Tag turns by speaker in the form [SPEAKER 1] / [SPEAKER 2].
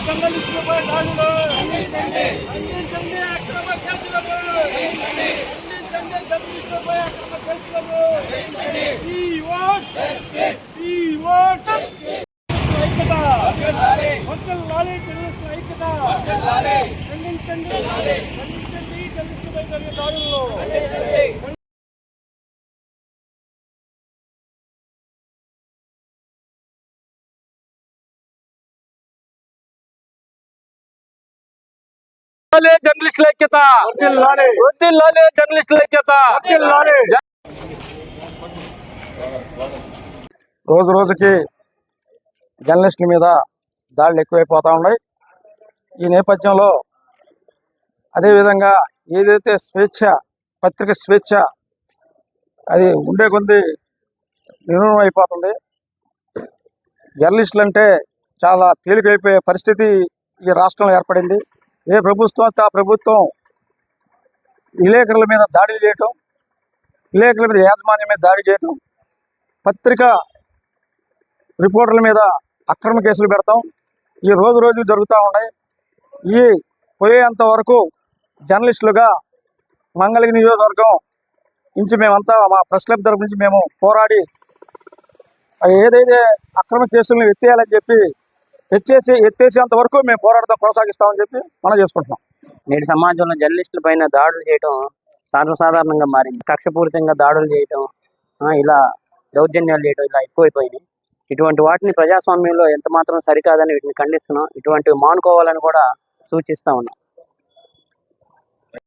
[SPEAKER 1] జర్నలిస్టులపై దాడులు ఖండించండి, అక్రమ కేసులను ఖండించండి, జర్నలిస్టులపై అక్రమ కేసులను ఐక్యత వర్ధిల్లాలి, జర్నలిస్టుల ఐక్యత ఖండించండి, జర్నలిస్టులపై జరిగే దాడుల్లో జర్నలిస్టుల ఐక్యత వర్ధిల్లాలి, జర్నలిస్టుల ఐక్యత.
[SPEAKER 2] రోజు రోజుకి జర్నలిస్టుల మీద దాడులు ఎక్కువైపోతూ ఉన్నాయి. ఈ నేపథ్యంలో అదేవిధంగా ఏదైతే స్వేచ్ఛ, పత్రిక స్వేచ్ఛ అది ఉండే కొద్ది నిర్మూలన అయిపోతుంది. జర్నలిస్టులు అంటే చాలా తేలికైపోయే పరిస్థితి ఈ రాష్ట్రంలో ఏర్పడింది. ఏ ప్రభుత్వం ఆ ప్రభుత్వం విలేకరుల మీద దాడులు చేయటం, విలేకరుల మీద యాజమాన్యం మీద దాడి చేయటం, పత్రికా రిపోర్టర్ల మీద అక్రమ కేసులు పెడతాం ఈ రోజు జరుగుతూ ఉన్నాయి. ఈ పోయేంత వరకు జర్నలిస్టులుగా మంగళగిరి నియోజకవర్గం నుంచి మేమంతా మా ప్రెస్ క్లబ్ తరపు నుంచి మేము పోరాడి ఏదైతే అక్రమ కేసులను ఎత్తేయాలని చెప్పి ఎత్తేసేంత వరకు మేము పోరాడతాం, కొనసాగిస్తామని చెప్పి మనం చేసుకుంటున్నాం.
[SPEAKER 3] నేటి సమాజంలో జర్నలిస్టుల పైన దాడులు చేయటం సర్వసాధారణంగా మారింది. కక్షపూరితంగా దాడులు చేయటం, ఇలా దౌర్జన్యాలు చేయటం ఇలా ఎక్కువైపోయింది. ఇటువంటి వాటిని ప్రజాస్వామ్యంలో ఎంత మాత్రం సరికాదని వీటిని ఖండిస్తున్నాం. ఇటువంటివి మానుకోవాలని కూడా సూచిస్తా ఉన్నాం.